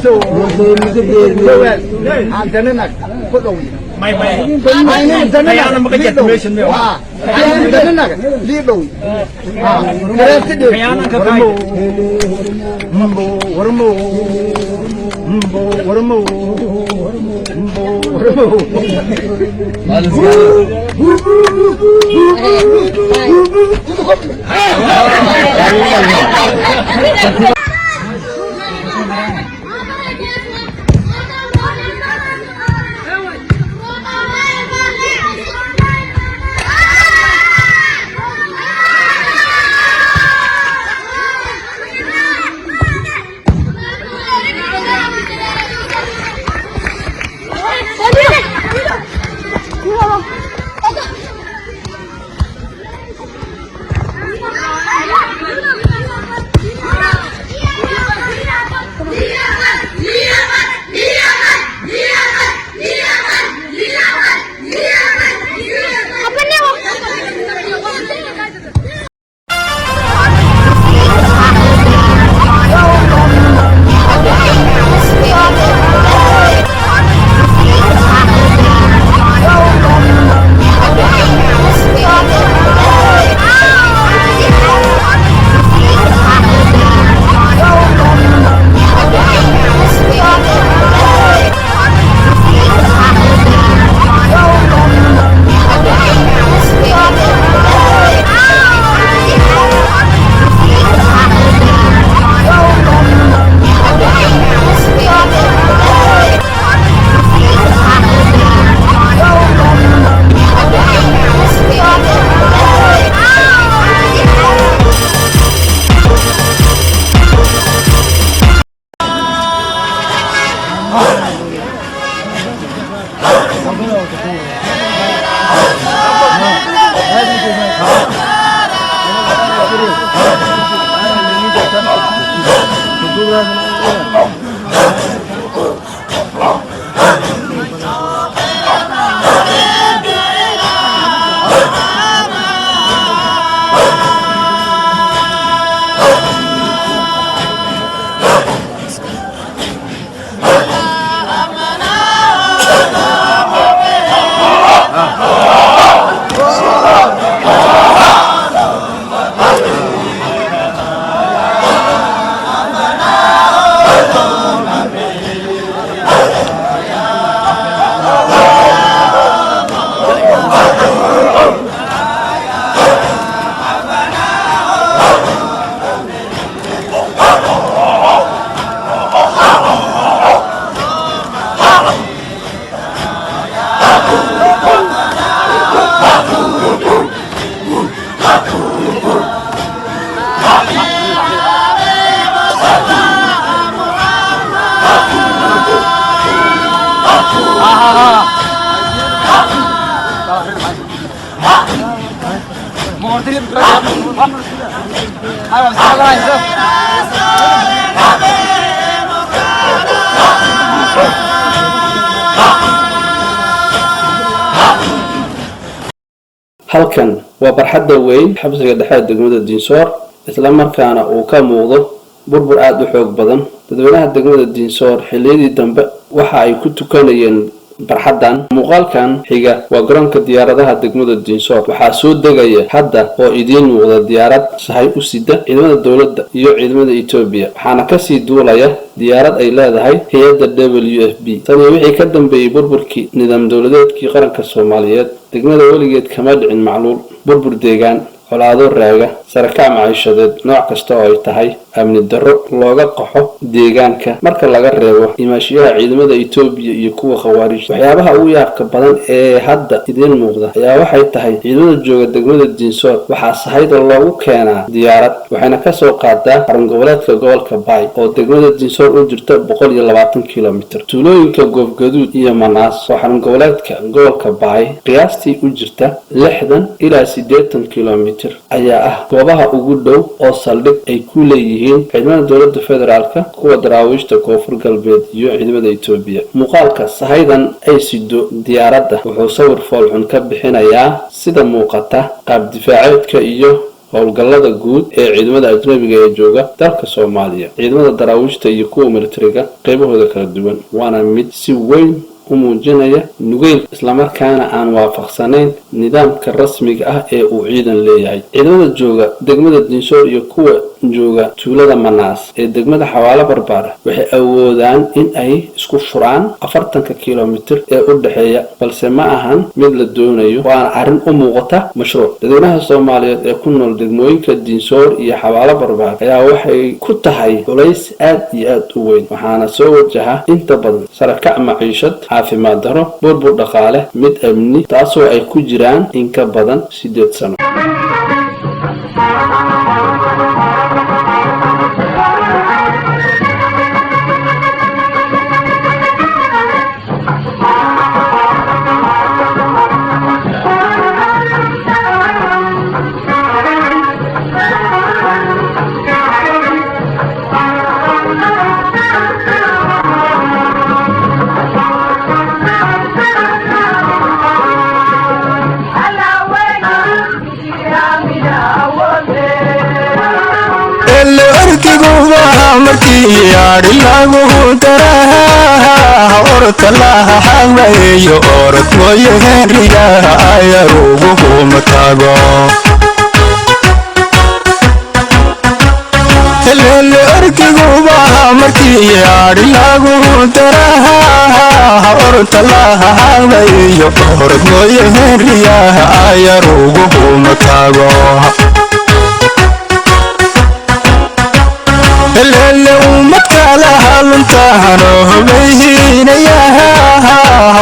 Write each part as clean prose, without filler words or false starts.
Musuh antena nak potong. Mai Saya nak bekerja tuition dia. Antena nak lihat. Kereta dia. Saya nak kerja. halkan waa barxadda weyn xabsiga dhexe degmada Dinsoor isla markaana uu ka muuqdo burbur aad u xoog badan dadweynaha degmada Dinsoor xiliyadii dambe waxa ay ku tukanayeen barxaddan muuqaalkan xiga waa garoonka diyaaradaha degmada Dinsoor waxaa soo degaya hadda oo idiin muuqda diyaarad sahay u sida ciidamada dawladda iyo ciidamada Itoobiya waxaana ka sii duulaya diyaarad ay leedahay hay'adda WFP tani wixii ka dambeeyay burburkii nidaam dawladeedkii qaranka Soomaaliyeed degmada weligeed kama dhicin macluul burbur deegaan colaado raaga sarakac maciishadeed nooc kasta oo ay tahay amni darro looga qaxo deegaanka marka laga reebo imaashiyaha ciidamada Itoobiya iyo kuwa khawaarij waxyaabaha ugu yaabka badan ee hadda idin muuqda ayaa waxay tahay ciidamada jooga degmada Dinsoor waxaa sahayda loogu keenaa diyaarad waxayna ka soo qaadaa xarun goboleedka gobolka Baay oo degmada Dinsoor u jirta 120 kilomitir tuulooyinka Goobgaduud iyo Manaas oo xarun goboleedka gobolka Baay qiyaastii u jirta 60 ilaa 80 kilomitir ayaa ah goobaha ugu dhow oo saldhig ay ku leeyihiin ciidamada dawladda federaalka kuwa daraawiishta koonfur galbeed iyo ciidamada Itoobiya muuqaalka sahaydan ay sido diyaaradda wuxuu sawir foolxun ka bixinayaa sida muuqata qaab difaaceedka iyo howlgallada guud ee ciidamada ajnabiga ee jooga dalka Soomaaliya ciidamada daraawiishta iyo kuwa militariga qaybahooda kala duwan waana mid si weyn u muujinaya nugayl isla markaana aan waafaqsanayn nidaamka rasmiga ah ee uu ciidan leeyahay ciidamada jooga degmada Dinsoor iyo kuwa jooga tuulada Manaas ee degmada Xawaalo Barbaar waxay awoodaan in ay isku furaan 40 kiiloomitir ee u dhaxeeya balse ma ahan mid la doonayo waana arrin u muuqata mashruuc dadweynaha Soomaaliyeed ee ku nool degmooyinka Dinsoor iyo Xawaalo Barbaar ayaa waxay ku tahay culays aad iyo aad u weyn waxaana soo wajaha inta badan sarakac maciishad caafimaad daro burbur dhaqaale mid amni taasoo ay ku jiraan in ka badan 8 sano markii yaari lagu daraha orta la hawaayo orod mooye henriya ayarugu matago helele arkigu waa markii yaari lagu daraha orta la hawaayo orod mooye henriya ayarugu matago اللي ومتكالا هالنتهنو بيهينياها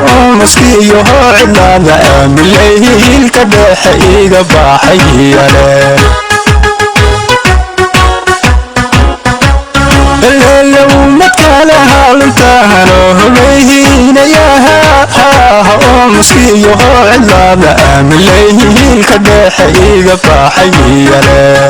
ومسكيو علاذا مليه الكدحيقة باحيالي اللي ومتكالا هالنتهنو بيهينياها ومسكيو علاذا مليه الكدحيقة باحيالي